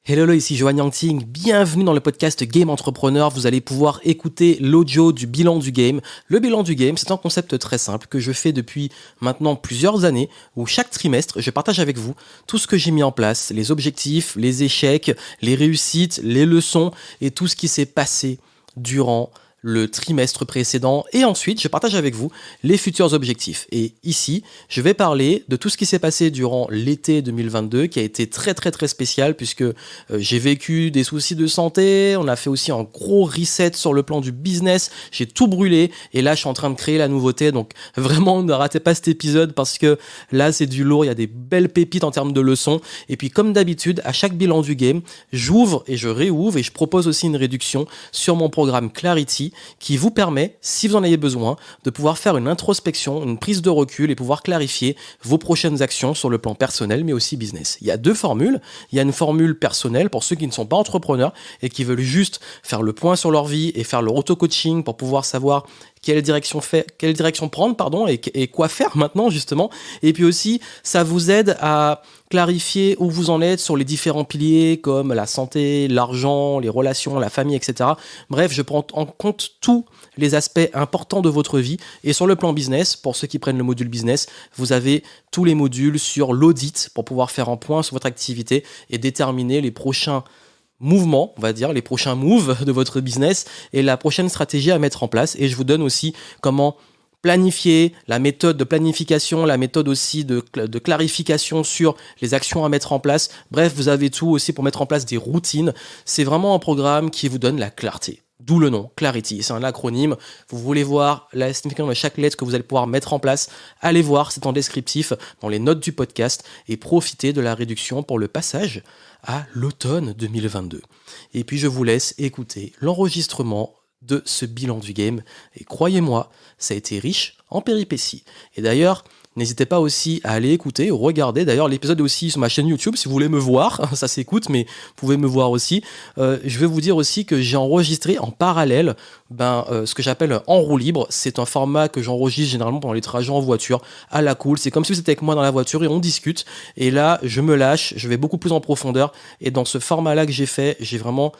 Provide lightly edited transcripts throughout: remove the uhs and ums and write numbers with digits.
Hello, ici Johan Yangting, bienvenue dans le podcast Game Entrepreneur. Vous allez pouvoir écouter l'audio du bilan du game. Le bilan du game, c'est un concept très simple que je fais depuis maintenant plusieurs années où chaque trimestre, je partage avec vous tout ce que j'ai mis en place, les objectifs, les échecs, les réussites, les leçons et tout ce qui s'est passé durant le trimestre précédent, et ensuite je partage avec vous les futurs objectifs. Et ici, je vais parler de tout ce qui s'est passé durant l'été 2022 qui a été très spécial puisque j'ai vécu des soucis de santé, on a fait aussi un gros reset sur le plan du business, j'ai tout brûlé et là je suis en train de créer la nouveauté, donc vraiment ne ratez pas cet épisode parce que là c'est du lourd, il y a des belles pépites en termes de leçons. Et puis comme d'habitude, à chaque bilan du game, j'ouvre et je réouvre et je propose aussi une réduction sur mon programme Clarity qui vous permet, si vous en avez besoin, de pouvoir faire une introspection, une prise de recul et pouvoir clarifier vos prochaines actions sur le plan personnel mais aussi business. Il y a deux formules. Il y a une formule personnelle pour ceux qui ne sont pas entrepreneurs et qui veulent juste faire le point sur leur vie et faire leur auto-coaching pour pouvoir savoir quelle direction prendre, et quoi faire maintenant justement. Et puis aussi, ça vous aide à clarifier où vous en êtes sur les différents piliers comme la santé, l'argent, les relations, la famille, etc. Bref, je prends en compte tous les aspects importants de votre vie. Et sur le plan business, pour ceux qui prennent le module business, vous avez tous les modules sur l'audit pour pouvoir faire un point sur votre activité et déterminer les prochains mouvements, on va dire, les prochains moves de votre business et la prochaine stratégie à mettre en place. Et je vous donne aussi comment planifier, la méthode de planification, la méthode aussi de clarification sur les actions à mettre en place. Bref, vous avez tout aussi pour mettre en place des routines. C'est vraiment un programme qui vous donne la clarté. D'où le nom, Clarity. C'est un acronyme. Vous voulez voir la signification de chaque lettre que vous allez pouvoir mettre en place. Allez voir, c'est en descriptif dans les notes du podcast et profitez de la réduction pour le passage à l'automne 2022. Et puis je vous laisse écouter l'enregistrement de ce bilan du game. Et croyez-moi, ça a été riche en péripéties. Et d'ailleurs, n'hésitez pas aussi à aller écouter, regarder. D'ailleurs, l'épisode est aussi sur ma chaîne YouTube. Si vous voulez me voir, ça s'écoute, mais vous pouvez me voir aussi. Je vais vous dire aussi que j'ai enregistré en parallèle ce que j'appelle en roue libre. C'est un format que j'enregistre généralement pendant les trajets en voiture, à la cool. C'est comme si vous étiez avec moi dans la voiture et on discute. Et là, je me lâche, je vais beaucoup plus en profondeur. Et dans ce format-là que j'ai fait, j'ai vraiment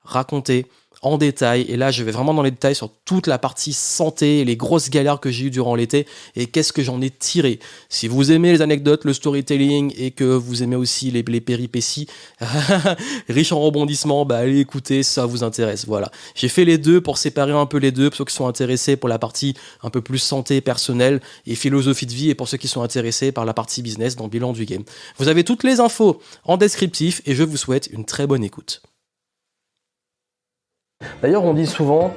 raconté en détail, et là je vais vraiment dans les détails sur toute la partie santé, les grosses galères que j'ai eues durant l'été et qu'est-ce que j'en ai tiré. Si vous aimez les anecdotes, le storytelling et que vous aimez aussi les péripéties riches en rebondissements, allez écouter, ça vous intéresse. Voilà, j'ai fait les deux pour séparer un peu les deux, pour ceux qui sont intéressés pour la partie un peu plus santé personnelle et philosophie de vie, et pour ceux qui sont intéressés par la partie business dans le bilan du game. Vous avez toutes les infos en descriptif et je vous souhaite une très bonne écoute. D'ailleurs, on dit souvent,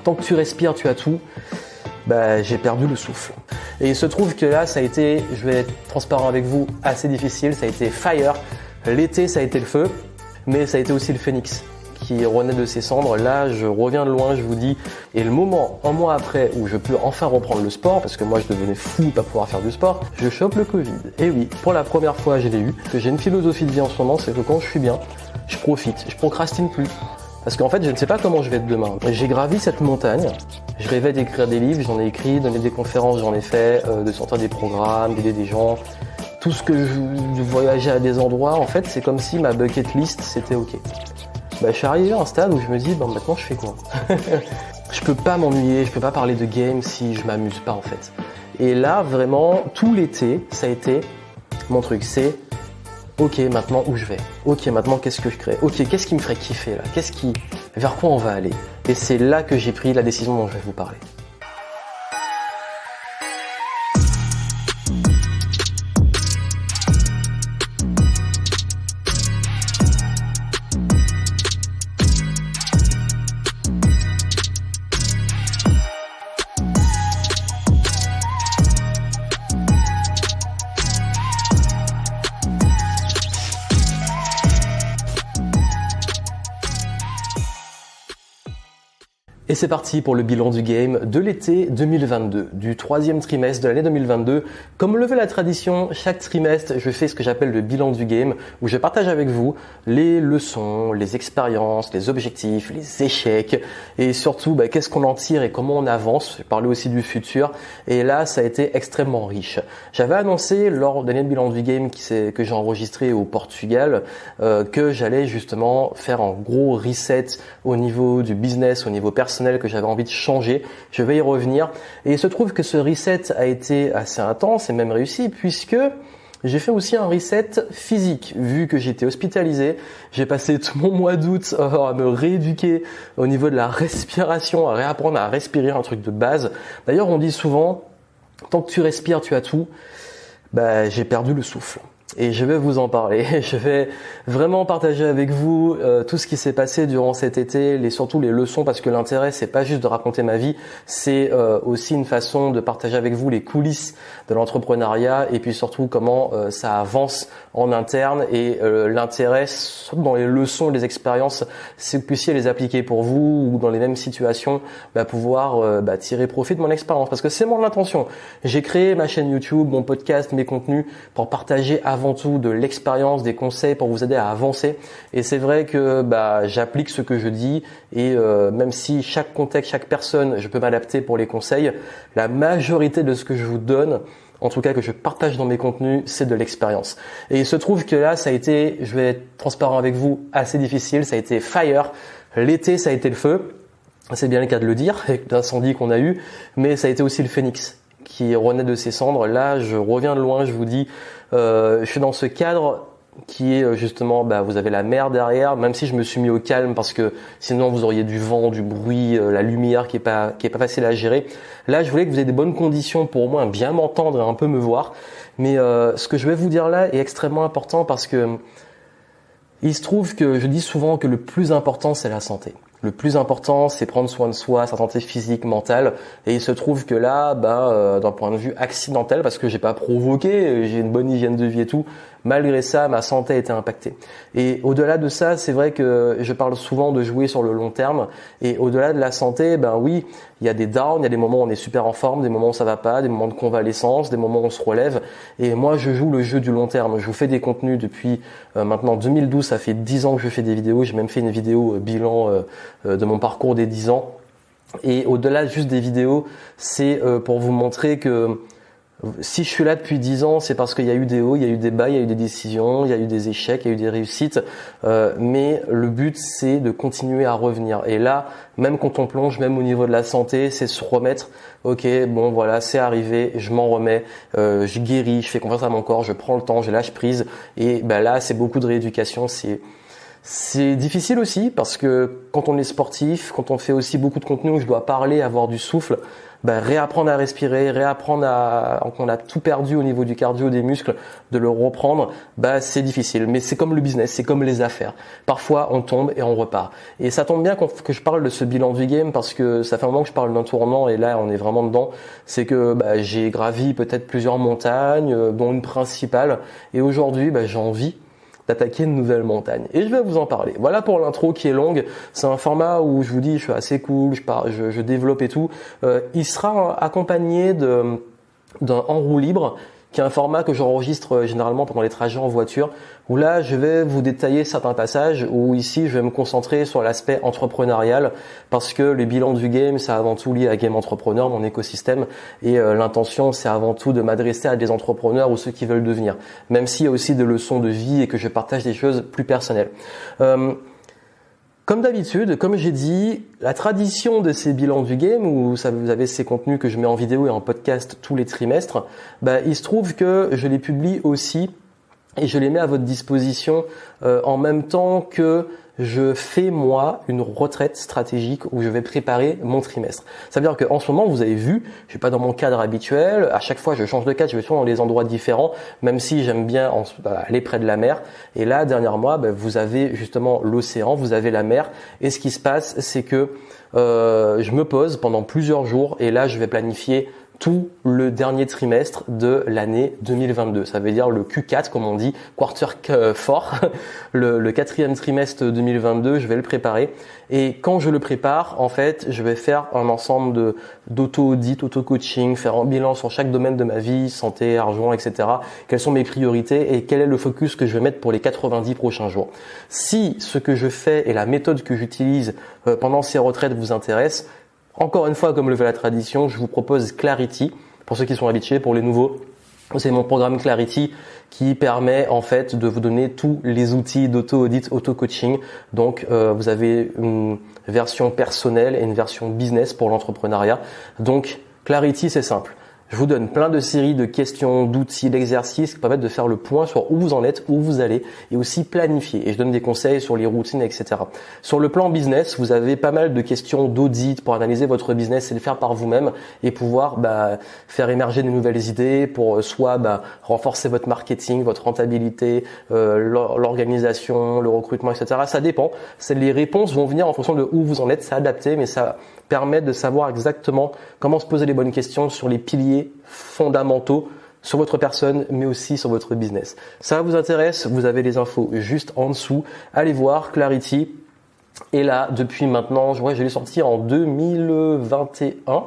tant que tu respires, tu as tout. J'ai perdu le souffle. Et il se trouve que là, ça a été, je vais être transparent avec vous, assez difficile. Ça a été fire. L'été, ça a été le feu, mais ça a été aussi le phénix qui renaît de ses cendres. Là, je reviens de loin, je vous dis. Et le moment, un mois après, où je peux enfin reprendre le sport, parce que moi, je devenais fou de pas pouvoir faire du sport, je chope le Covid. Et oui, pour la première fois, je l'ai eu. Que j'ai une philosophie de vie en ce moment, c'est que quand je suis bien, je profite, je procrastine plus. Parce qu'en fait, je ne sais pas comment je vais être demain. J'ai gravi cette montagne, je rêvais d'écrire des livres, j'en ai écrit, donner des conférences, j'en ai fait, de sortir des programmes, d'aider des gens. Tout ce que je voyageais à des endroits, en fait, c'est comme si ma bucket list, c'était OK. Je suis arrivé à un stade où je me dis, maintenant je fais quoi? Je peux pas m'ennuyer, je peux pas parler de game si je m'amuse pas, en fait. Et là, vraiment, tout l'été, ça a été mon truc, c'est OK, maintenant où je vais? OK, maintenant qu'est-ce que je crée? OK, qu'est-ce qui me ferait kiffer là? Vers quoi on va aller? Et c'est là que j'ai pris la décision dont je vais vous parler. Et c'est parti pour le bilan du game de l'été 2022, du troisième trimestre de l'année 2022. Comme le veut la tradition, chaque trimestre, je fais ce que j'appelle le bilan du game, où je partage avec vous les leçons, les expériences, les objectifs, les échecs, et surtout qu'est-ce qu'on en tire et comment on avance. J'ai parlé aussi du futur, et là, ça a été extrêmement riche. J'avais annoncé lors de l'année bilan du game que j'ai enregistré au Portugal, que j'allais justement faire un gros reset au niveau du business, au niveau personnel, que j'avais envie de changer. Je vais y revenir. Et il se trouve que ce reset a été assez intense et même réussi puisque j'ai fait aussi un reset physique. Vu que j'étais hospitalisé, j'ai passé tout mon mois d'août à me rééduquer au niveau de la respiration, à réapprendre à respirer, un truc de base. D'ailleurs, on dit souvent, tant que tu respires, tu as tout. J'ai perdu le souffle. Et je vais vous en parler. Je vais vraiment partager avec vous tout ce qui s'est passé durant cet été, surtout les leçons, parce que l'intérêt c'est pas juste de raconter ma vie, c'est aussi une façon de partager avec vous les coulisses de l'entrepreneuriat et puis surtout comment ça avance en interne. Et l'intérêt dans les leçons, les expériences, c'est que vous puissiez les appliquer pour vous ou dans les mêmes situations, pouvoir tirer profit de mon expérience, parce que c'est mon intention. J'ai créé ma chaîne YouTube, mon podcast, mes contenus pour partager avant tout de l'expérience, des conseils pour vous aider à avancer. Et c'est vrai que j'applique ce que je dis et même si chaque contexte, chaque personne, je peux m'adapter pour les conseils, la majorité de ce que je vous donne, en tout cas que je partage dans mes contenus, c'est de l'expérience. Et il se trouve que là, ça a été, je vais être transparent avec vous, assez difficile. Ça a été fire. L'été, ça a été le feu. C'est bien le cas de le dire, avec l'incendie qu'on a eu. Mais ça a été aussi le phénix qui renaît de ses cendres. Là, je reviens de loin, je vous dis, je suis dans ce cadre qui est justement, vous avez la mer derrière, même si je me suis mis au calme parce que sinon vous auriez du vent, du bruit, la lumière qui est pas facile à gérer. Là, je voulais que vous ayez des bonnes conditions pour au moins bien m'entendre et un peu me voir. Mais ce que je vais vous dire là est extrêmement important parce que il se trouve que je dis souvent que le plus important, c'est la santé. Le plus important, c'est prendre soin de soi, sa santé physique, mentale. Et il se trouve que là, d'un point de vue accidentel, parce que j'ai pas provoqué, j'ai une bonne hygiène de vie et tout, malgré ça, ma santé a été impactée. Et au-delà de ça, c'est vrai que je parle souvent de jouer sur le long terme. Et au-delà de la santé, oui, il y a des downs, il y a des moments où on est super en forme, des moments où ça va pas, des moments de convalescence, des moments où on se relève. Et moi, je joue le jeu du long terme. Je vous fais des contenus depuis maintenant 2012, ça fait 10 ans que je fais des vidéos. J'ai même fait une vidéo bilan de mon parcours des 10 ans. Et au-delà juste des vidéos, c'est pour vous montrer que si je suis là depuis 10 ans, c'est parce qu'il y a eu des hauts, il y a eu des bas, il y a eu des décisions, il y a eu des échecs, il y a eu des réussites. Mais le but, c'est de continuer à revenir. Et là, même quand on plonge, même au niveau de la santé, c'est se remettre. Ok, bon voilà, c'est arrivé, je m'en remets, je guéris, je fais confiance à mon corps, je prends le temps, je lâche prise. Et là, c'est beaucoup de rééducation. C'est difficile aussi parce que quand on est sportif, quand on fait aussi beaucoup de contenu où je dois parler, avoir du souffle, réapprendre à respirer, qu'on a tout perdu au niveau du cardio, des muscles, de le reprendre, c'est difficile. Mais c'est comme le business, c'est comme les affaires. Parfois, on tombe et on repart. Et ça tombe bien que je parle de ce bilan du game parce que ça fait un moment que je parle d'un tournant et là, on est vraiment dedans. C'est que j'ai gravi peut-être plusieurs montagnes, dont une principale. Et aujourd'hui, j'ai envie d'attaquer une nouvelle montagne. Et je vais vous en parler. Voilà pour l'intro qui est longue. C'est un format où je vous dis, je suis assez cool, je développe et tout. Il sera accompagné d'un en roue libre, qui est un format que j'enregistre généralement pendant les trajets en voiture, où là, je vais vous détailler certains passages, où ici, je vais me concentrer sur l'aspect entrepreneurial, parce que le bilan du game, c'est avant tout lié à Game Entrepreneur, mon écosystème, et l'intention, c'est avant tout de m'adresser à des entrepreneurs ou ceux qui veulent devenir, même s'il y a aussi des leçons de vie et que je partage des choses plus personnelles. Comme d'habitude, comme j'ai dit, la tradition de ces bilans du game, où vous avez ces contenus que je mets en vidéo et en podcast tous les trimestres, il se trouve que je les publie aussi et je les mets à votre disposition en même temps que je fais moi une retraite stratégique où je vais préparer mon trimestre. Ça veut dire qu'en ce moment, vous avez vu, je suis pas dans mon cadre habituel. À chaque fois, je change de cadre, je vais souvent dans des endroits différents, même si j'aime bien aller près de la mer. Et là, dernièrement, vous avez justement l'océan, vous avez la mer. Et ce qui se passe, c'est que je me pose pendant plusieurs jours et là, je vais planifier tout le dernier trimestre de l'année 2022. Ça veut dire le Q4, comme on dit, quarter fort. Le quatrième trimestre 2022, je vais le préparer. Et quand je le prépare, en fait, je vais faire un ensemble d'auto-audit, auto-coaching, faire un bilan sur chaque domaine de ma vie, santé, argent, etc. Quelles sont mes priorités et quel est le focus que je vais mettre pour les 90 prochains jours. Si ce que je fais et la méthode que j'utilise pendant ces retraites vous intéresse, encore une fois, comme le veut la tradition, je vous propose Clarity. Pour ceux qui sont habitués, pour les nouveaux, c'est mon programme Clarity qui permet en fait de vous donner tous les outils d'auto-audit, auto-coaching. Donc, vous avez une version personnelle et une version business pour l'entrepreneuriat. Donc, Clarity, c'est simple. Je vous donne plein de séries de questions, d'outils, d'exercices qui permettent de faire le point sur où vous en êtes, où vous allez et aussi planifier. Et je donne des conseils sur les routines, etc. Sur le plan business, vous avez pas mal de questions d'audit pour analyser votre business et le faire par vous-même et pouvoir faire émerger de nouvelles idées pour soit renforcer votre marketing, votre rentabilité, l'organisation, le recrutement, etc. Ça dépend. Les réponses vont venir en fonction de où vous en êtes, c'est adapté, mais ça permet de savoir exactement comment se poser les bonnes questions sur les piliers fondamentaux sur votre personne, mais aussi sur votre business. Ça vous intéresse? Vous avez les infos juste en dessous. Allez voir Clarity. Et là, depuis maintenant, je l'ai sorti en 2021.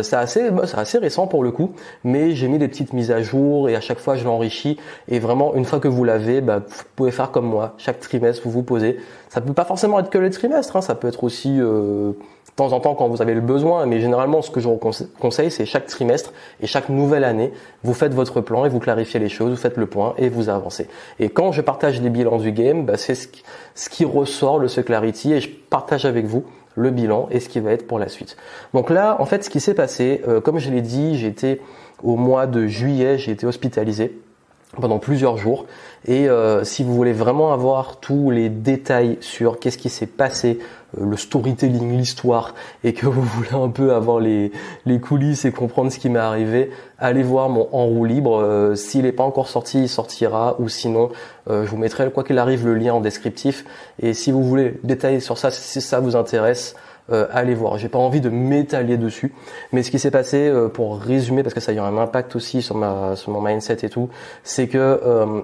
C'est assez récent pour le coup, mais j'ai mis des petites mises à jour et à chaque fois je l'enrichis. Et vraiment, une fois que vous l'avez, vous pouvez faire comme moi. Chaque trimestre, vous vous posez. Ça peut pas forcément être que le trimestre, ça peut être aussi de temps en temps quand vous avez le besoin, mais généralement ce que je vous conseille, c'est chaque trimestre et chaque nouvelle année, vous faites votre plan et vous clarifiez les choses, vous faites le point et vous avancez. Et quand je partage les bilans du game, c'est ce qui ressort de ce Clarity et je partage avec vous le bilan et ce qui va être pour la suite. Donc là, en fait, ce qui s'est passé, comme je l'ai dit, j'ai été au mois de juillet, j'ai été hospitalisé pendant plusieurs jours et si vous voulez vraiment avoir tous les détails sur qu'est-ce qui s'est passé, le storytelling, l'histoire et que vous voulez un peu avoir les coulisses et comprendre ce qui m'est arrivé, allez voir mon En roue libre. S'il n'est pas encore sorti, il sortira ou sinon je vous mettrai quoi qu'il arrive le lien en descriptif et si vous voulez détailler sur ça, si ça vous intéresse, allez voir. J'ai pas envie de m'étaler dessus, mais ce qui s'est passé, pour résumer, parce que ça a eu un impact aussi sur mon mindset et tout, c'est que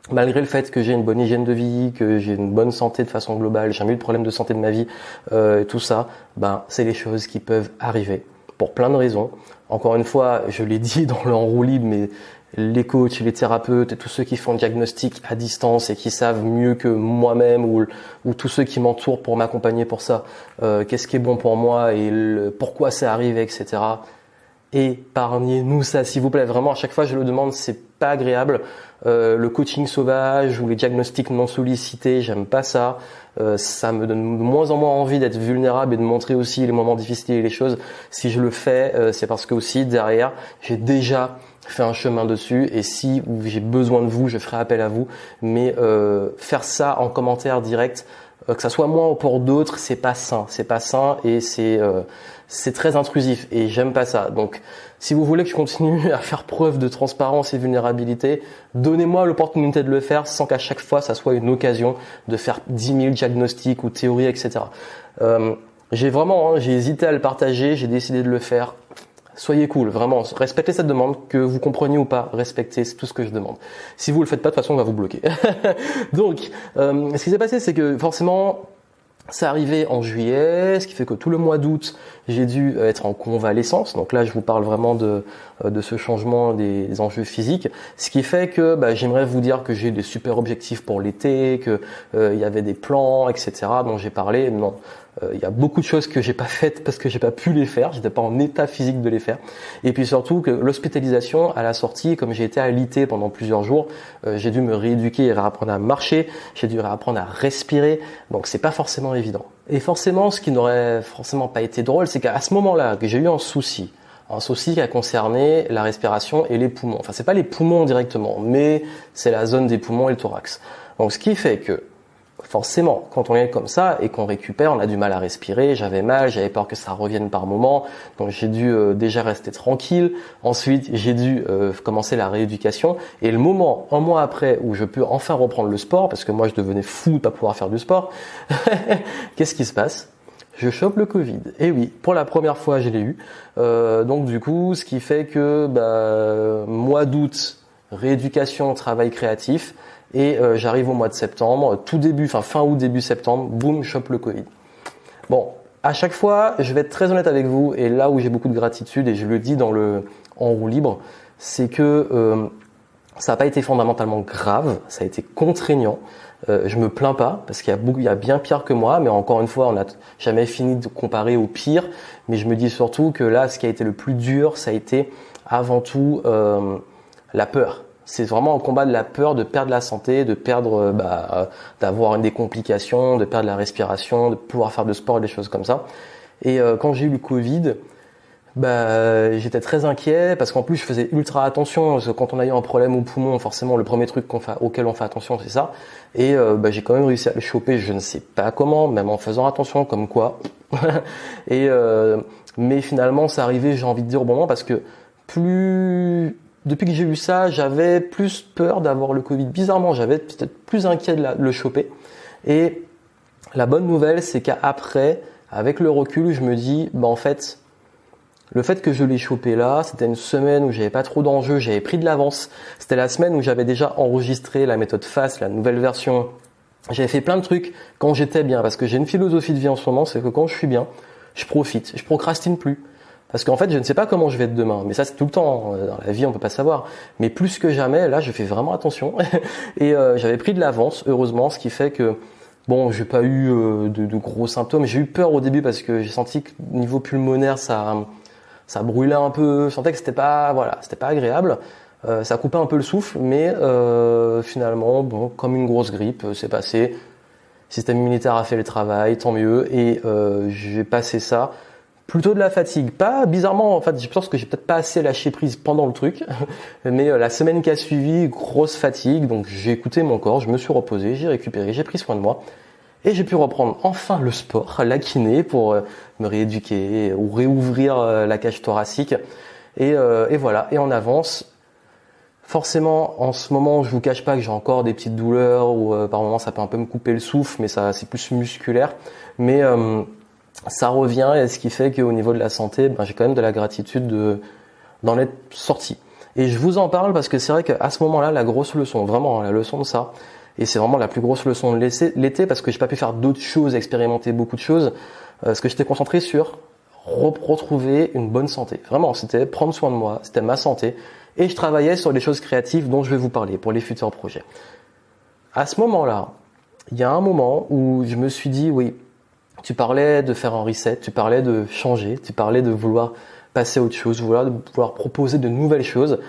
malgré le fait que j'ai une bonne hygiène de vie, que j'ai une bonne santé de façon globale, j'ai jamais eu de problème de santé de ma vie, tout ça, c'est les choses qui peuvent arriver pour plein de raisons. Encore une fois, je l'ai dit dans le En roue libre, mais les coachs, les thérapeutes et tous ceux qui font le diagnostic à distance et qui savent mieux que moi-même ou tous ceux qui m'entourent pour m'accompagner pour ça, qu'est-ce qui est bon pour moi et pourquoi ça arrive, etc. Épargnez-nous ça, s'il vous plaît. Vraiment, à chaque fois, je le demande, c'est pas agréable. Le coaching sauvage ou les diagnostics non sollicités, j'aime pas ça. Ça me donne de moins en moins envie d'être vulnérable et de montrer aussi les moments difficiles et les choses. Si je le fais, c'est parce que aussi derrière, j'ai déjà fait un chemin dessus et si j'ai besoin de vous, je ferai appel à vous. Mais faire ça en commentaire direct, que ça soit moi ou pour d'autres, c'est pas sain et c'est très intrusif et j'aime pas ça. Donc si vous voulez que je continue à faire preuve de transparence et vulnérabilité, donnez-moi l'opportunité de le faire sans qu'à chaque fois ça soit une occasion de faire 10 000 diagnostics ou théories, etc. J'ai hésité à le partager, j'ai décidé de le faire. Soyez cool, vraiment, respectez cette demande, que vous compreniez ou pas, respectez, c'est tout ce que je demande. Si vous le faites pas, de toute façon, on va vous bloquer. Donc, ce qui s'est passé, c'est que forcément, ça arrivait en juillet, ce qui fait que tout le mois d'août, j'ai dû être en convalescence. Donc là, je vous parle vraiment de ce changement des enjeux physiques. Ce qui fait que j'aimerais vous dire que j'ai des super objectifs pour l'été, que il y avait des plans, etc. dont j'ai parlé. Non, il y a beaucoup de choses que j'ai pas faites parce que j'ai pas pu les faire. J'étais pas en état physique de les faire. Et puis surtout que l'hospitalisation à la sortie, comme j'ai été alité pendant plusieurs jours, j'ai dû me rééduquer et réapprendre à marcher. J'ai dû réapprendre à respirer. Donc c'est pas forcément évident. Et forcément, ce qui n'aurait forcément pas été drôle, c'est qu'à ce moment-là, que j'ai eu un souci qui a concerné la respiration et les poumons. Enfin, c'est pas les poumons directement, mais c'est la zone des poumons et le thorax. Donc, ce qui fait que, forcément, quand on est comme ça et qu'on récupère, on a du mal à respirer. J'avais mal, j'avais peur que ça revienne par moment. Donc, j'ai dû déjà rester tranquille. Ensuite, j'ai dû commencer la rééducation. Et le moment, un mois après, où je peux enfin reprendre le sport, parce que moi, je devenais fou de pas pouvoir faire du sport, qu'est-ce qui se passe ? je chope le Covid. Et oui, pour la première fois, je l'ai eu. Donc du coup, ce qui fait que mois d'août, rééducation, travail créatif, et j'arrive au mois de septembre, fin août, début septembre, boum, je chope le Covid. Bon, à chaque fois, je vais être très honnête avec vous, et là où j'ai beaucoup de gratitude, et je le dis en roue libre, c'est que ça n'a pas été fondamentalement grave, ça a été contraignant. Je me plains pas parce qu'il y a bien pire que moi, mais encore une fois, on n'a jamais fini de comparer au pire. Mais je me dis surtout que là, ce qui a été le plus dur, ça a été avant tout la peur. C'est vraiment un combat de la peur de perdre la santé, de perdre, d'avoir des complications, de perdre la respiration, de pouvoir faire de sport et des choses comme ça. Et quand j'ai eu le Covid, j'étais très inquiet parce qu'en plus je faisais ultra attention parce que quand on a eu un problème au poumon, forcément le premier truc auquel on fait attention, c'est ça. Et j'ai quand même réussi à le choper, je ne sais pas comment, même en faisant attention, comme quoi. Mais finalement c'est arrivé, j'ai envie de dire au bon moment, parce que depuis que j'ai eu ça, j'avais plus peur d'avoir le Covid. Bizarrement, j'avais peut-être plus inquiet de le choper. Et la bonne nouvelle, c'est qu'après, avec le recul, je me dis, en fait, le fait que je l'ai chopé là, c'était une semaine où j'avais pas trop d'enjeux, j'avais pris de l'avance. C'était la semaine où j'avais déjà enregistré la méthode FAST, la nouvelle version. J'avais fait plein de trucs quand j'étais bien, parce que j'ai une philosophie de vie en ce moment, c'est que quand je suis bien, je profite, je procrastine plus. Parce qu'en fait, je ne sais pas comment je vais être demain, mais ça c'est tout le temps, dans la vie on peut pas savoir. Mais plus que jamais, là je fais vraiment attention. Et j'avais pris de l'avance, heureusement, ce qui fait que j'ai pas eu de gros symptômes. J'ai eu peur au début parce que j'ai senti que niveau pulmonaire ça brûlait un peu, je sentais que c'était pas agréable. Ça coupait un peu le souffle, mais finalement, comme une grosse grippe, c'est passé. Le système immunitaire a fait le travail, tant mieux. Et j'ai passé ça. Plutôt de la fatigue. Pas bizarrement, en fait, je pense que j'ai peut-être pas assez lâché prise pendant le truc. Mais la semaine qui a suivi, grosse fatigue. Donc j'ai écouté mon corps, je me suis reposé, j'ai récupéré, j'ai pris soin de moi. Et j'ai pu reprendre enfin le sport, la kiné pour me rééduquer ou réouvrir la cage thoracique. Et voilà, et on avance. Forcément, en ce moment, je vous cache pas que j'ai encore des petites douleurs ou par moments ça peut un peu me couper le souffle, mais ça c'est plus musculaire. Mais ça revient, et ce qui fait qu'au niveau de la santé, j'ai quand même de la gratitude d'en être sorti. Et je vous en parle parce que c'est vrai qu'à ce moment-là, la grosse leçon, vraiment la leçon de ça, et c'est vraiment la plus grosse leçon de l'été parce que j'ai pas pu faire d'autres choses, expérimenter beaucoup de choses, parce que j'étais concentré sur retrouver une bonne santé. Vraiment, c'était prendre soin de moi, c'était ma santé, et je travaillais sur les choses créatives dont je vais vous parler pour les futurs projets. À ce moment-là, il y a un moment où je me suis dit, oui, tu parlais de faire un reset, tu parlais de changer, tu parlais de vouloir passer à autre chose, de vouloir proposer de nouvelles choses.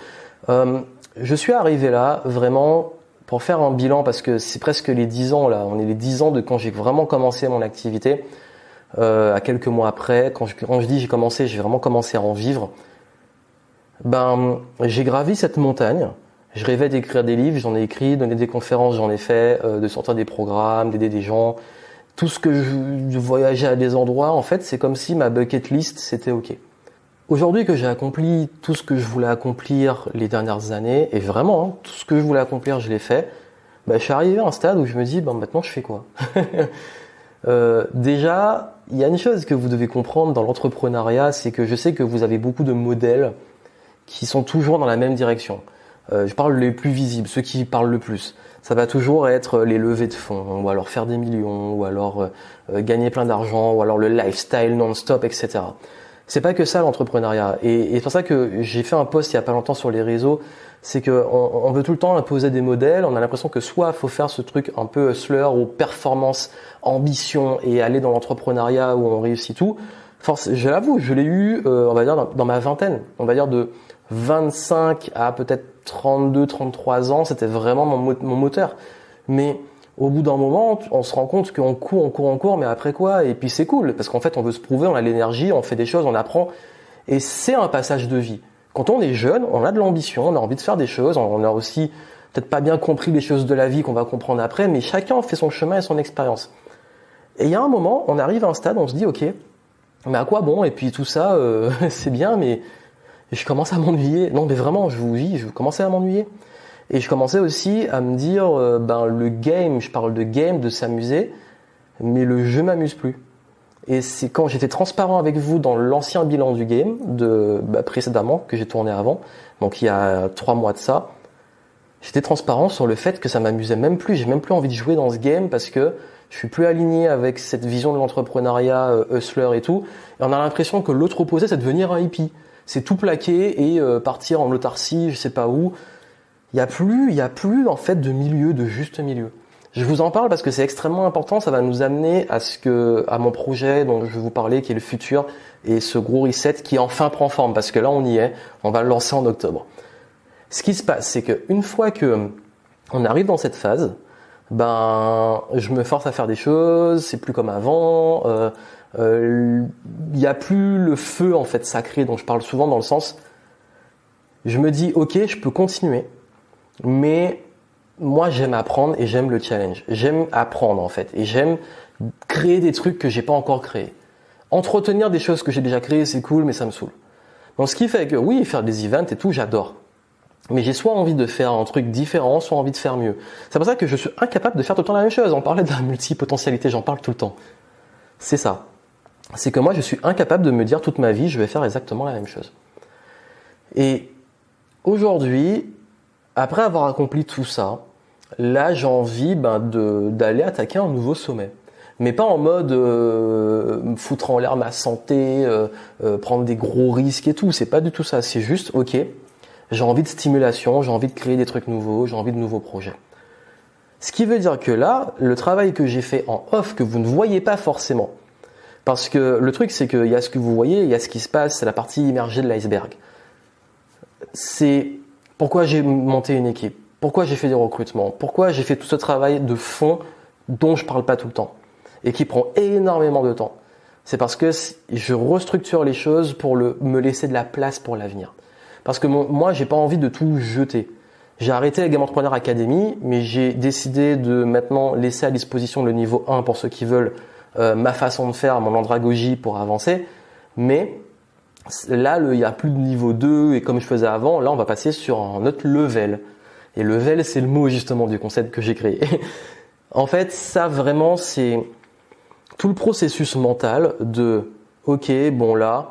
Je suis arrivé là vraiment pour faire un bilan parce que c'est presque les 10 ans là, on est les 10 ans de quand j'ai vraiment commencé mon activité. À quelques mois après, quand je dis j'ai vraiment commencé à en vivre. J'ai gravi cette montagne. Je rêvais d'écrire des livres, j'en ai écrit, donner des conférences, j'en ai fait, de sortir des programmes, d'aider des gens. Tout ce que je voyageais à des endroits, en fait, c'est comme si ma bucket list, c'était OK. Aujourd'hui que j'ai accompli tout ce que je voulais accomplir les dernières années, et vraiment, tout ce que je voulais accomplir, je l'ai fait, je suis arrivé à un stade où je me dis, maintenant, je fais quoi? Déjà, il y a une chose que vous devez comprendre dans l'entrepreneuriat, c'est que je sais que vous avez beaucoup de modèles qui sont toujours dans la même direction. Je parle les plus visibles, ceux qui parlent le plus. Ça va toujours être les levées de fonds, ou alors faire des millions, ou alors gagner plein d'argent, ou alors le lifestyle non-stop, etc. C'est pas que ça l'entrepreneuriat. Et c'est pour ça que j'ai fait un post il y a pas longtemps sur les réseaux, c'est que on veut tout le temps imposer des modèles, on a l'impression que soit il faut faire ce truc un peu hustler ou performance, ambition et aller dans l'entrepreneuriat où on réussit tout. Je l'avoue, je l'ai eu, on va dire dans ma vingtaine, on va dire de 25 à peut-être 32, 33 ans, c'était vraiment mon moteur. Mais au bout d'un moment, on se rend compte qu'on court, mais après quoi? Et puis c'est cool, parce qu'en fait, on veut se prouver, on a l'énergie, on fait des choses, on apprend. Et c'est un passage de vie. Quand on est jeune, on a de l'ambition, on a envie de faire des choses, on a aussi peut-être pas bien compris les choses de la vie qu'on va comprendre après, mais chacun fait son chemin et son expérience. Et il y a un moment, on arrive à un stade, on se dit, ok, mais à quoi bon? Et puis tout ça, c'est bien, mais je commence à m'ennuyer. Non, mais vraiment, je vous dis, je commençais à m'ennuyer. Et je commençais aussi à me dire, le game, je parle de game, de s'amuser, mais le jeu m'amuse plus. Et c'est quand j'étais transparent avec vous dans l'ancien bilan du game, précédemment, que j'ai tourné avant, donc il y a 3 mois de ça, j'étais transparent sur le fait que ça m'amusait même plus, j'ai même plus envie de jouer dans ce game parce que je suis plus aligné avec cette vision de l'entrepreneuriat hustler et tout. Et on a l'impression que l'autre opposé, c'est devenir un hippie. C'est tout plaquer et partir en autarcie, je sais pas où. Il y a plus en fait de milieu, de juste milieu. Je vous en parle parce que c'est extrêmement important, ça va nous amener à mon projet dont je vais vous parler, qui est le futur, et ce gros reset qui enfin prend forme, parce que là on y est, on va le lancer en octobre. Ce qui se passe, c'est qu'une fois que on arrive dans cette phase, je me force à faire des choses, c'est plus comme avant, il y a plus le feu en fait sacré dont je parle souvent, dans le sens, je me dis ok, je peux continuer, mais moi j'aime apprendre et j'aime le challenge, j'aime apprendre en fait, et j'aime créer des trucs que j'ai pas encore créés. Entretenir des choses que j'ai déjà créées, c'est cool, mais ça me saoule. Donc ce qui fait que oui, faire des events et tout, j'adore. Mais j'ai soit envie de faire un truc différent, soit envie de faire mieux. C'est pour ça que je suis incapable de faire tout le temps la même chose. On parlait de la multipotentialité, j'en parle tout le temps. C'est ça. C'est que moi, je suis incapable de me dire toute ma vie, je vais faire exactement la même chose. Et aujourd'hui, après avoir accompli tout ça, là, j'ai envie d'aller attaquer un nouveau sommet. Mais pas en mode foutre en l'air ma santé, prendre des gros risques et tout. C'est pas du tout ça. C'est juste, ok, j'ai envie de stimulation, j'ai envie de créer des trucs nouveaux, j'ai envie de nouveaux projets. Ce qui veut dire que là, le travail que j'ai fait en off, que vous ne voyez pas forcément, parce que le truc c'est qu'il y a ce que vous voyez, il y a ce qui se passe, c'est la partie immergée de l'iceberg. C'est pourquoi j'ai monté une équipe, pourquoi j'ai fait des recrutements, pourquoi j'ai fait tout ce travail de fond dont je parle pas tout le temps et qui prend énormément de temps. C'est parce que je restructure les choses pour me laisser de la place pour l'avenir. Parce que moi, j'ai pas envie de tout jeter. J'ai arrêté la Game Entrepreneur Academy, mais j'ai décidé de maintenant laisser à disposition le niveau 1 pour ceux qui veulent ma façon de faire, mon andragogie pour avancer. Mais là, il n'y a plus de niveau 2 et comme je faisais avant, là, on va passer sur un autre level. Et level, c'est le mot justement du concept que j'ai créé. En fait, ça vraiment, c'est tout le processus mental de « Ok, bon là… »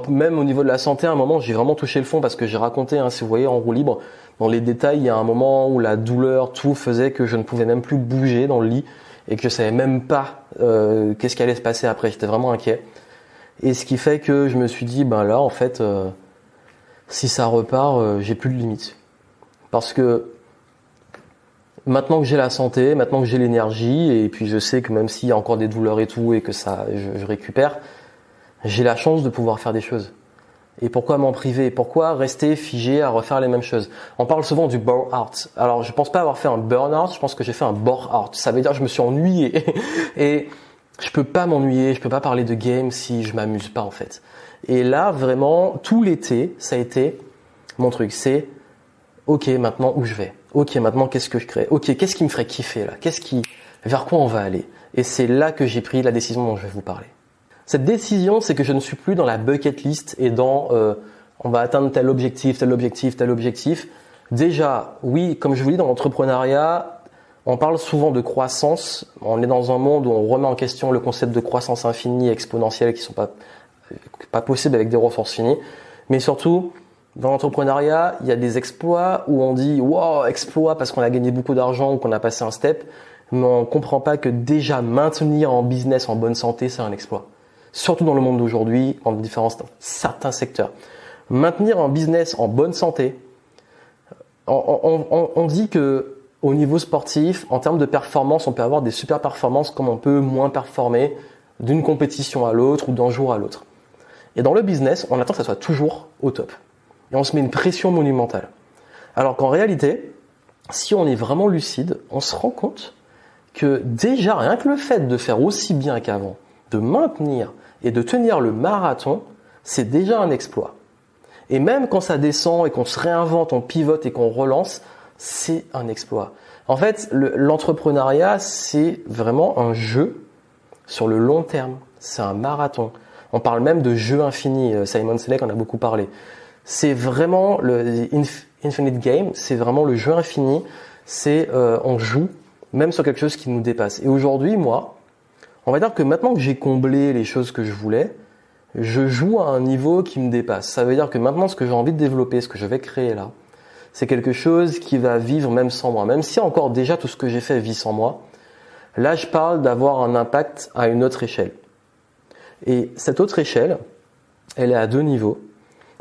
Même au niveau de la santé, à un moment, j'ai vraiment touché le fond parce que j'ai raconté, si vous voyez en roue libre, dans les détails, il y a un moment où la douleur, tout faisait que je ne pouvais même plus bouger dans le lit et que je savais même pas qu'est-ce qui allait se passer après. J'étais vraiment inquiet. Et ce qui fait que je me suis dit, là, en fait, si ça repart, j'ai plus de limites. Parce que maintenant que j'ai la santé, maintenant que j'ai l'énergie, et puis je sais que même s'il y a encore des douleurs et tout, et que je récupère, j'ai la chance de pouvoir faire des choses. Et pourquoi m'en priver? Pourquoi rester figé à refaire les mêmes choses? On parle souvent du burn-out. Alors, je pense pas avoir fait un burn-out, je pense que j'ai fait un bore-out. Ça veut dire que je me suis ennuyé. Et je peux pas m'ennuyer, je peux pas parler de game si je m'amuse pas, en fait. Et là, vraiment, tout l'été, ça a été mon truc. C'est, ok, maintenant, où je vais? Ok, maintenant, qu'est-ce que je crée? Ok, qu'est-ce qui me ferait kiffer, là? Vers quoi on va aller? Et c'est là que j'ai pris la décision dont je vais vous parler. Cette décision, c'est que je ne suis plus dans la bucket list et dans on va atteindre tel objectif, tel objectif, tel objectif. Déjà, oui, comme je vous dis, dans l'entrepreneuriat, on parle souvent de croissance. On est dans un monde où on remet en question le concept de croissance infinie et exponentielle qui sont pas possibles avec des ressources finies. Mais surtout, dans l'entrepreneuriat, il y a des exploits où on dit « wow, exploit » parce qu'on a gagné beaucoup d'argent ou qu'on a passé un step. Mais on ne comprend pas que déjà maintenir en business en bonne santé, c'est un exploit. Surtout dans le monde d'aujourd'hui, dans certains secteurs. Maintenir un business en bonne santé, on dit que au niveau sportif, en termes de performance, on peut avoir des super performances comme on peut moins performer d'une compétition à l'autre ou d'un jour à l'autre. Et dans le business, on attend que ça soit toujours au top. Et on se met une pression monumentale. Alors qu'en réalité, si on est vraiment lucide, on se rend compte que déjà, rien que le fait de faire aussi bien qu'avant, de maintenir et de tenir le marathon, c'est déjà un exploit. Et même quand ça descend et qu'on se réinvente, on pivote et qu'on relance, c'est un exploit. En fait, l'entrepreneuriat, c'est vraiment un jeu sur le long terme. C'est un marathon. On parle même de jeu infini. Simon Sinek en a beaucoup parlé. C'est vraiment le infinite game. C'est vraiment le jeu infini. On joue même sur quelque chose qui nous dépasse. Et aujourd'hui, moi, On va dire que maintenant que j'ai comblé les choses que je voulais, je joue à un niveau qui me dépasse. Ça veut dire que maintenant, ce que j'ai envie de développer, ce que je vais créer là, c'est quelque chose qui va vivre même sans moi. Même si encore déjà tout ce que j'ai fait vit sans moi, là je parle d'avoir un impact à une autre échelle. Et cette autre échelle, elle est à 2 niveaux.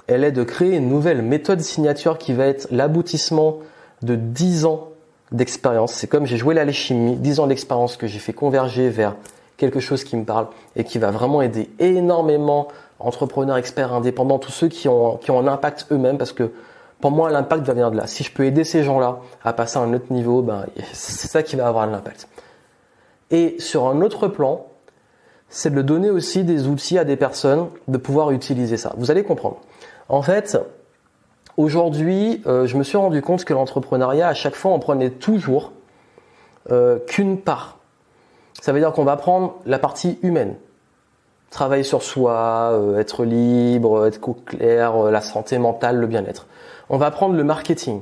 Elle est de créer une nouvelle méthode signature qui va être l'aboutissement de 10 ans d'expérience. C'est comme j'ai joué l'alchimie, 10 ans d'expérience que j'ai fait converger vers quelque chose qui me parle et qui va vraiment aider énormément entrepreneurs, experts, indépendants, tous ceux qui ont un impact eux-mêmes, parce que pour moi, l'impact va venir de là. Si je peux aider ces gens-là à passer à un autre niveau, c'est ça qui va avoir l'impact. Et sur un autre plan, c'est de donner aussi des outils à des personnes de pouvoir utiliser ça. Vous allez comprendre. En fait, aujourd'hui, je me suis rendu compte que l'entrepreneuriat, à chaque fois, on prenait toujours qu'une part. Ça veut dire qu'on va prendre la partie humaine. Travailler sur soi, être libre, être clair, la santé mentale, le bien-être. On va prendre le marketing.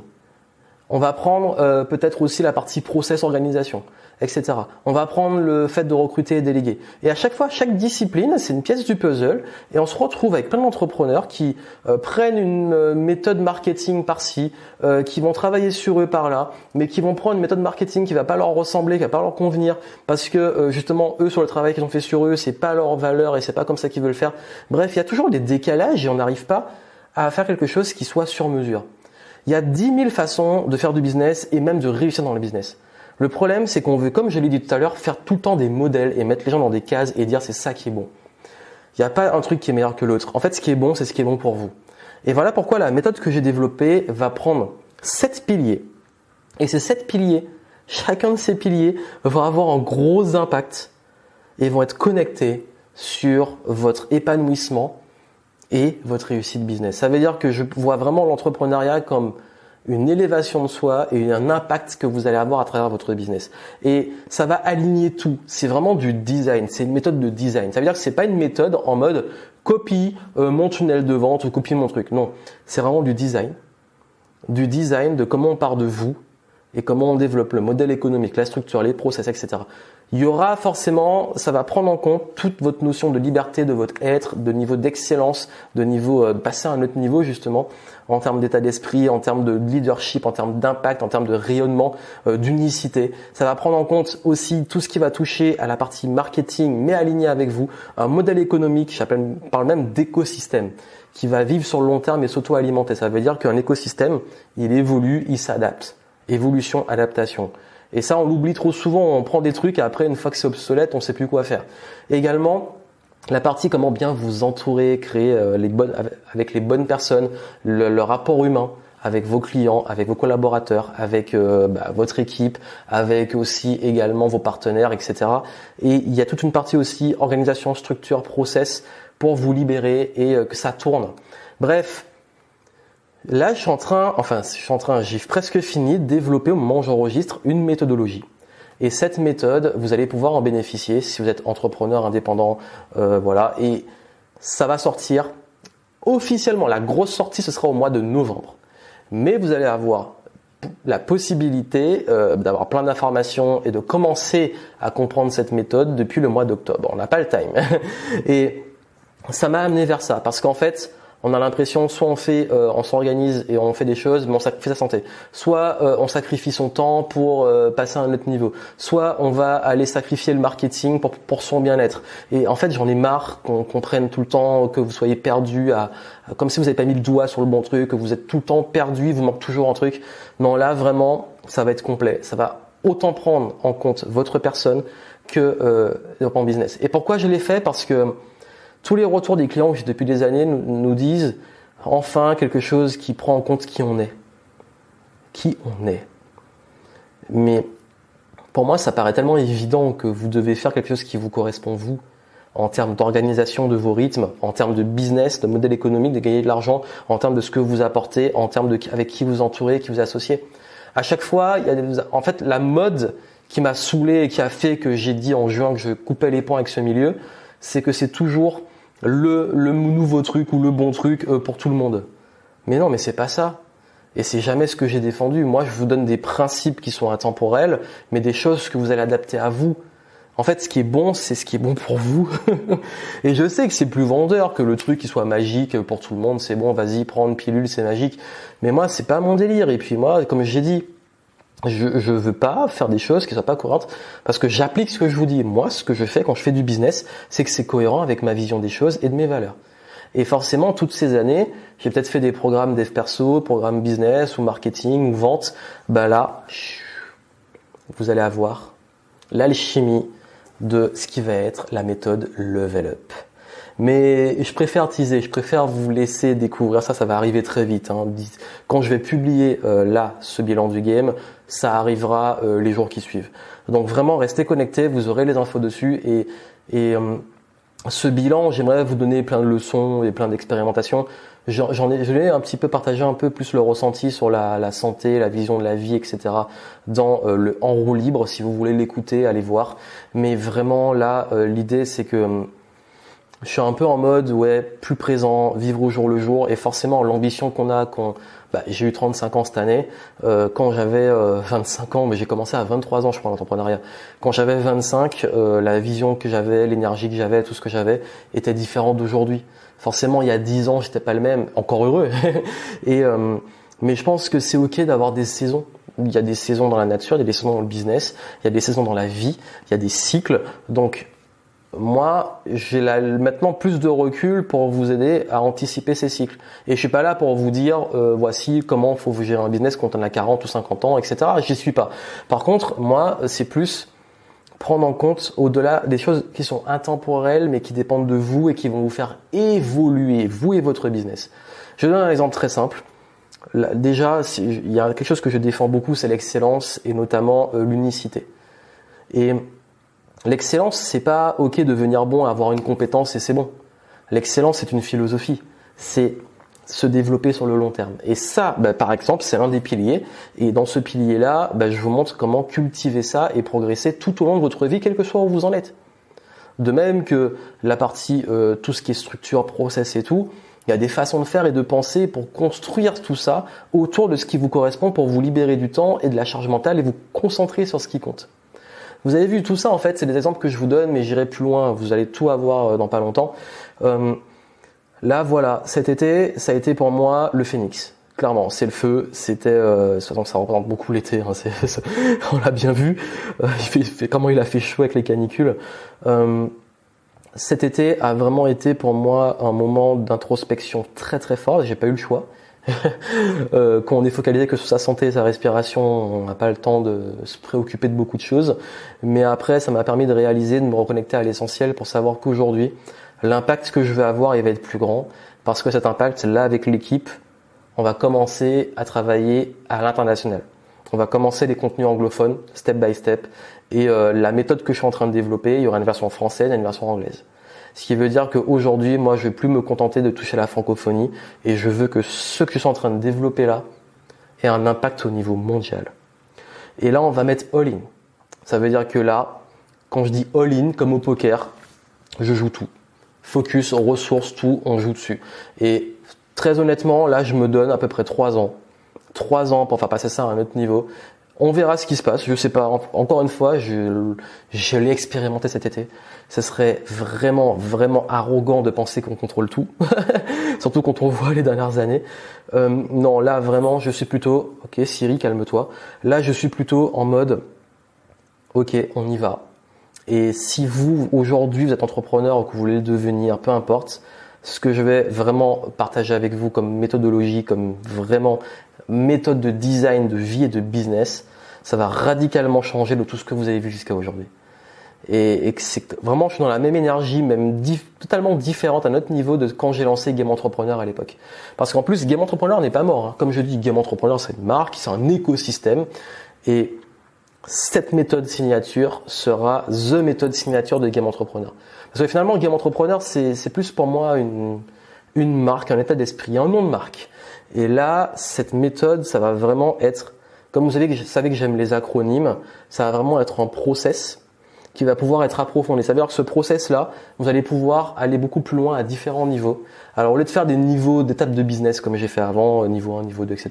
On va prendre peut-être aussi la partie process, organisation, etc. On va prendre le fait de recruter et déléguer. Et à chaque fois, chaque discipline, c'est une pièce du puzzle. Et on se retrouve avec plein d'entrepreneurs qui prennent une méthode marketing par-ci, qui vont travailler sur eux par-là, mais qui vont prendre une méthode marketing qui va pas leur ressembler, qui va pas leur convenir, parce que justement, eux, sur le travail qu'ils ont fait sur eux, c'est pas leur valeur et c'est pas comme ça qu'ils veulent faire. Bref, il y a toujours des décalages et on n'arrive pas à faire quelque chose qui soit sur mesure. Il y a 10 000 façons de faire du business et même de réussir dans le business. Le problème, c'est qu'on veut, comme je l'ai dit tout à l'heure, faire tout le temps des modèles et mettre les gens dans des cases et dire c'est ça qui est bon. Il n'y a pas un truc qui est meilleur que l'autre. En fait, ce qui est bon, c'est ce qui est bon pour vous. Et voilà pourquoi la méthode que j'ai développée va prendre 7 piliers. Et ces 7 piliers, chacun de ces piliers va avoir un gros impact et vont être connectés sur votre épanouissement et votre réussite business. Ça veut dire que je vois vraiment l'entrepreneuriat comme une élévation de soi et un impact que vous allez avoir à travers votre business. Et ça va aligner tout. C'est vraiment du design. C'est une méthode de design. Ça veut dire que c'est pas une méthode en mode copie mon tunnel de vente ou copie mon truc. Non, c'est vraiment du design. Du design de comment on part de vous et comment on développe le modèle économique, la structure, les process, etc. Il y aura forcément, ça va prendre en compte toute votre notion de liberté, de votre être, de niveau d'excellence, de niveau passer à un autre niveau justement, en termes d'état d'esprit, en termes de leadership, en termes d'impact, en termes de rayonnement, d'unicité. Ça va prendre en compte aussi tout ce qui va toucher à la partie marketing, mais aligné avec vous, un modèle économique, je parle même d'écosystème, qui va vivre sur le long terme et s'auto-alimenter. Ça veut dire qu'un écosystème, il évolue, il s'adapte. Évolution, adaptation. Et ça, on l'oublie trop souvent. On prend des trucs et après, une fois que c'est obsolète, on ne sait plus quoi faire. Et également, la partie comment bien vous entourer, créer avec les bonnes personnes, le rapport humain avec vos clients, avec vos collaborateurs, avec votre équipe, avec aussi également vos partenaires, etc. Et il y a toute une partie aussi organisation, structure, process pour vous libérer et que ça tourne. Bref. Là, j'ai presque fini de développer au moment où j'enregistre une méthodologie. Et cette méthode, vous allez pouvoir en bénéficier si vous êtes entrepreneur indépendant, voilà. Et ça va sortir officiellement. La grosse sortie, ce sera au mois de novembre. Mais vous allez avoir la possibilité d'avoir plein d'informations et de commencer à comprendre cette méthode depuis le mois d'octobre. On n'a pas le time. Et ça m'a amené vers ça parce qu'en fait, on a l'impression, soit on s'organise et on fait des choses, mais on sacrifie sa santé. Soit on sacrifie son temps pour passer à un autre niveau. Soit on va aller sacrifier le marketing pour son bien-être. Et en fait, j'en ai marre qu'on prenne tout le temps, que vous soyez perdu, comme si vous n'avez pas mis le doigt sur le bon truc, que vous êtes tout le temps perdu, il vous manque toujours un truc. Non, là vraiment, ça va être complet. Ça va autant prendre en compte votre personne que développement business. Et pourquoi je l'ai fait? Parce que tous les retours des clients que j'ai depuis des années nous disent enfin quelque chose qui prend en compte qui on est. Qui on est. Mais pour moi, ça paraît tellement évident que vous devez faire quelque chose qui vous correspond vous, en termes d'organisation de vos rythmes, en termes de business, de modèle économique, de gagner de l'argent, en termes de ce que vous apportez, en termes de avec qui vous entourez, qui vous associez. À chaque fois, en fait, la mode qui m'a saoulé et qui a fait que j'ai dit en juin que je coupais les ponts avec ce milieu, c'est que c'est toujours le nouveau truc ou le bon truc pour tout le monde. Mais non, mais c'est pas ça. Et c'est jamais ce que j'ai défendu. Moi, je vous donne des principes qui sont intemporels, mais des choses que vous allez adapter à vous. En fait, ce qui est bon, c'est ce qui est bon pour vous. Et je sais que c'est plus vendeur que le truc qui soit magique pour tout le monde. C'est bon, vas-y, prends une pilule, c'est magique. Mais moi, c'est pas mon délire. Et puis moi, comme j'ai dit, je veux pas faire des choses qui soient pas cohérentes parce que j'applique ce que je vous dis. Moi, ce que je fais quand je fais du business, c'est que c'est cohérent avec ma vision des choses et de mes valeurs. Et forcément, toutes ces années, j'ai peut-être fait des programmes dev perso, programmes business ou marketing ou vente. Bah là, vous allez avoir l'alchimie de ce qui va être la méthode level up. Mais je préfère teaser, je préfère vous laisser découvrir ça va arriver très vite. Quand je vais publier là ce bilan du game, ça arrivera les jours qui suivent. Donc vraiment, restez connectés, vous aurez les infos dessus et ce bilan, j'aimerais vous donner plein de leçons et plein d'expérimentations. Je l'ai un petit peu partagé un peu plus le ressenti sur la santé, la vision de la vie, etc. dans le En roue libre. Si vous voulez l'écouter, allez voir. Mais vraiment là, l'idée c'est que je suis un peu en mode plus présent, vivre au jour le jour. Et forcément l'ambition qu'on a, j'ai eu 35 ans cette année. Quand j'avais 25 ans, mais j'ai commencé à 23 ans, je crois, l'entrepreneuriat. Quand j'avais 25, la vision que j'avais, l'énergie que j'avais, tout ce que j'avais était différent d'aujourd'hui. Forcément, il y a 10 ans, j'étais pas le même, encore heureux. Mais je pense que c'est ok d'avoir des saisons. Il y a des saisons dans la nature, il y a des saisons dans le business, il y a des saisons dans la vie, il y a des cycles. Donc, moi, j'ai maintenant plus de recul pour vous aider à anticiper ces cycles. Et je suis pas là pour vous dire, voici comment faut vous gérer un business quand on a 40 ou 50 ans, etc. J'y suis pas. Par contre, moi, c'est plus prendre en compte au-delà des choses qui sont intemporelles, mais qui dépendent de vous et qui vont vous faire évoluer, vous et votre business. Je donne un exemple très simple. Là, déjà, il y a quelque chose que je défends beaucoup, c'est l'excellence et notamment l'unicité. Et l'excellence, c'est pas ok de devenir bon, avoir une compétence et c'est bon. L'excellence, c'est une philosophie. C'est se développer sur le long terme. Et ça, par exemple, c'est un des piliers. Et dans ce pilier-là, je vous montre comment cultiver ça et progresser tout au long de votre vie, quel que soit où vous en êtes. De même que la partie, tout ce qui est structure, process et tout, il y a des façons de faire et de penser pour construire tout ça autour de ce qui vous correspond pour vous libérer du temps et de la charge mentale et vous concentrer sur ce qui compte. Vous avez vu tout ça, en fait, c'est des exemples que je vous donne, mais j'irai plus loin, vous allez tout avoir dans pas longtemps. Là, voilà, cet été, ça a été pour moi le phénix. Clairement, c'est le feu, c'était, ça représente beaucoup l'été, on l'a bien vu, comment il a fait chaud avec les canicules. Cet été a vraiment été pour moi un moment d'introspection très très fort, j'ai pas eu le choix. Quand on est focalisé que sur sa santé et sa respiration, on n'a pas le temps de se préoccuper de beaucoup de choses. Mais après, ça m'a permis de réaliser, de me reconnecter à l'essentiel pour savoir qu'aujourd'hui, l'impact que je vais avoir, il va être plus grand. Parce que cet impact, là, avec l'équipe, on va commencer à travailler à l'international. On va commencer les contenus anglophones, step by step. Et la méthode que je suis en train de développer, il y aura une version française et une version anglaise. Ce qui veut dire qu'aujourd'hui, moi, je vais plus me contenter de toucher la francophonie et je veux que ce que je suis en train de développer là ait un impact au niveau mondial. Et là, on va mettre all-in. Ça veut dire que là, quand je dis all-in, comme au poker, je joue tout. Focus, ressources, tout, on joue dessus. Et très honnêtement, là, je me donne à peu près 3 ans. 3 ans pour faire passer ça à un autre niveau. On verra ce qui se passe, je sais pas. Encore une fois, je l'ai expérimenté cet été. Ce serait vraiment, vraiment arrogant de penser qu'on contrôle tout. Surtout quand on voit les dernières années. Non, là, vraiment, je suis plutôt... Ok, Siri, calme-toi. Là, je suis plutôt en mode... Ok, on y va. Et si vous, aujourd'hui, vous êtes entrepreneur ou que vous voulez le devenir, peu importe, ce que je vais vraiment partager avec vous comme méthodologie, comme vraiment méthode de design, de vie et de business, ça va radicalement changer de tout ce que vous avez vu jusqu'à aujourd'hui. Et que c'est vraiment, je suis dans la même énergie, même totalement différente à notre niveau de quand j'ai lancé Game Entrepreneur à l'époque. Parce qu'en plus, Game Entrepreneur n'est pas mort. Comme je dis, Game Entrepreneur, c'est une marque, c'est un écosystème. Et cette méthode signature sera the méthode signature de Game Entrepreneur. Parce que finalement, Game Entrepreneur, c'est plus pour moi une marque, un état d'esprit, un nom de marque. Et là, cette méthode, ça va vraiment être, comme vous savez que j'aime les acronymes, ça va vraiment être un process qui va pouvoir être approfondi. Ça veut dire que ce process-là, vous allez pouvoir aller beaucoup plus loin à différents niveaux. Alors, au lieu de faire des niveaux, d'étapes de business comme j'ai fait avant, niveau 1, niveau 2, etc.,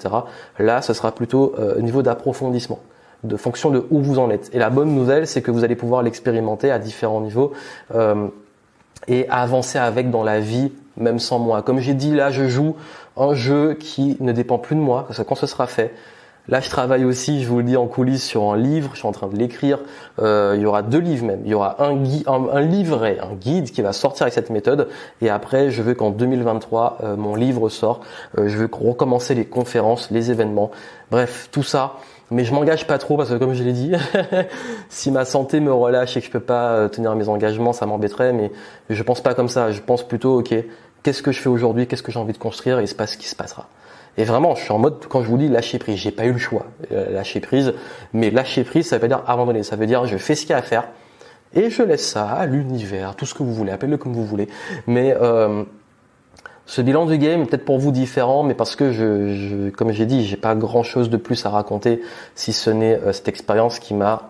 là, ce sera plutôt niveau d'approfondissement. de fonction de où vous en êtes. Et la bonne nouvelle, c'est que vous allez pouvoir l'expérimenter à différents niveaux et avancer avec dans la vie, même sans moi. Comme j'ai dit, là, je joue un jeu qui ne dépend plus de moi, parce que quand ce sera fait, là, je travaille aussi, je vous le dis, en coulisses sur un livre. Je suis en train de l'écrire. Il y aura 2 livres même. Il y aura un livret, un guide qui va sortir avec cette méthode. Et après, je veux qu'en 2023, mon livre sort. Je veux recommencer les conférences, les événements. Bref, tout ça. Mais je m'engage pas trop parce que, comme je l'ai dit, si ma santé me relâche et que je peux pas tenir mes engagements, ça m'embêterait. Mais je pense pas comme ça. Je pense plutôt, ok, qu'est-ce que je fais aujourd'hui, qu'est-ce que j'ai envie de construire, et il se passe ce qui se passera. Et vraiment, je suis en mode, quand je vous dis lâcher prise, j'ai pas eu le choix, lâcher prise. Mais lâcher prise, ça veut dire abandonner. Ça veut dire, je fais ce qu'il y a à faire et je laisse ça à l'univers, tout ce que vous voulez, appelez-le comme vous voulez. Mais ce bilan du game est peut-être pour vous différent, mais parce que comme j'ai dit, j'ai pas grand-chose de plus à raconter, si ce n'est cette expérience qui m'a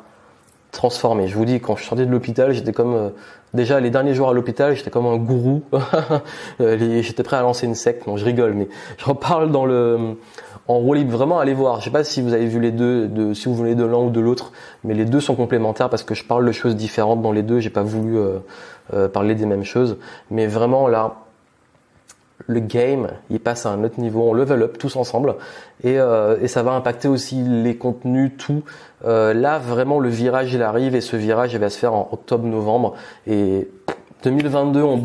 transformé. Je vous dis, quand je sortais de l'hôpital, j'étais comme déjà les derniers jours à l'hôpital, j'étais comme un gourou. J'étais prêt à lancer une secte. Non, je rigole, mais j'en parle en roue libre. Vraiment, allez voir. Je sais pas si vous avez vu les deux, si vous voulez de l'un ou de l'autre, mais les deux sont complémentaires parce que je parle de choses différentes dans les deux. J'ai pas voulu parler des mêmes choses, mais vraiment là, le game, il passe à un autre niveau, on level up tous ensemble et ça va impacter aussi les contenus, tout. Là, vraiment, le virage, il arrive et ce virage, il va se faire en octobre-novembre et 2022, on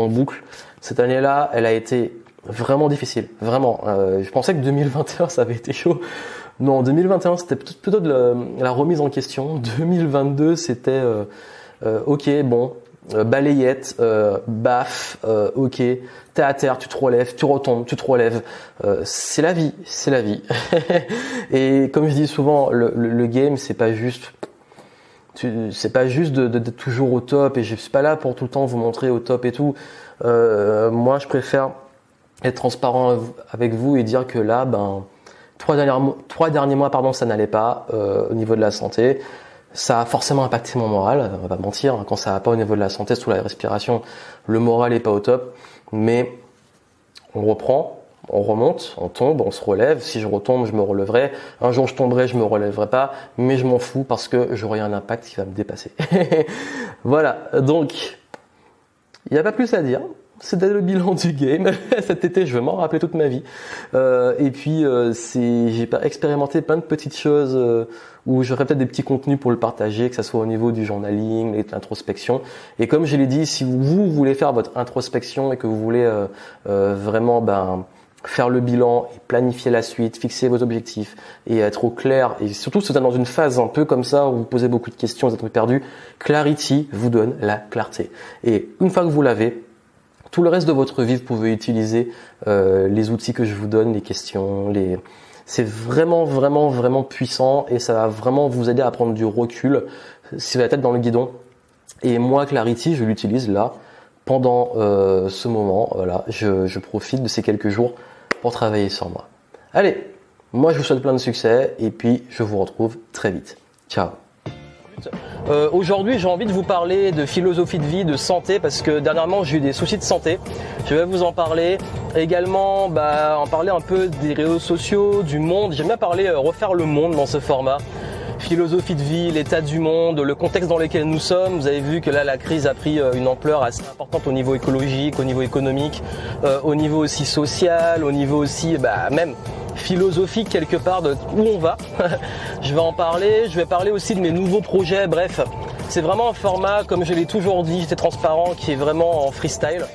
boucle. Cette année-là, elle a été vraiment difficile, vraiment. Je pensais que 2021, ça avait été chaud. Non, 2021, c'était plutôt de la remise en question. 2022, c'était ok, bon. Balayette, baf, ok, t'es à terre, tu te relèves, tu retombes, tu te relèves. C'est la vie. Et comme je dis souvent, le game, c'est pas juste de toujours au top. Et je suis pas là pour tout le temps vous montrer au top et tout. Moi, je préfère être transparent avec vous et dire que là, 3 derniers mois, ça n'allait pas au niveau de la santé. Ça a forcément impacté mon moral, on va pas mentir, quand ça va pas au niveau de la santé, sous la respiration, le moral est pas au top, mais on reprend, on remonte, on tombe, on se relève, si je retombe, je me relèverai, un jour je tomberai, je me relèverai pas, mais je m'en fous parce que j'aurai un impact qui va me dépasser. Voilà, donc, il n'y a pas plus à dire. C'était le bilan du game. Cet été, je vais m'en rappeler toute ma vie. Et puis, j'ai expérimenté plein de petites choses où j'aurais peut-être des petits contenus pour le partager, que ça soit au niveau du journaling, de l'introspection. Et comme je l'ai dit, si vous voulez faire votre introspection et que vous voulez vraiment faire le bilan et planifier la suite, fixer vos objectifs et être au clair, et surtout si vous êtes dans une phase un peu comme ça où vous posez beaucoup de questions, vous êtes perdu, Clarity vous donne la clarté. Et une fois que vous l'avez, tout le reste de votre vie, vous pouvez utiliser les outils que je vous donne, les questions, c'est vraiment puissant et ça va vraiment vous aider à prendre du recul si vous avez la tête dans le guidon. Et moi, Clarity, je l'utilise là pendant ce moment. Voilà, je profite de ces quelques jours pour travailler sur moi. Allez, moi je vous souhaite plein de succès et puis je vous retrouve très vite. Ciao. Aujourd'hui, j'ai envie de vous parler de philosophie de vie, de santé, parce que dernièrement j'ai eu des soucis de santé. Je vais vous en parler. Également, en parler un peu des réseaux sociaux, du monde. J'aime bien parler, refaire le monde dans ce format. Philosophie de vie, l'état du monde, le contexte dans lequel nous sommes. Vous avez vu que là, la crise a pris une ampleur assez importante au niveau écologique, au niveau économique, au niveau aussi social, au niveau aussi même philosophique quelque part de où on va. Je vais en parler, je vais parler aussi de mes nouveaux projets. Bref, c'est vraiment un format, comme je l'ai toujours dit, j'étais transparent, qui est vraiment en freestyle.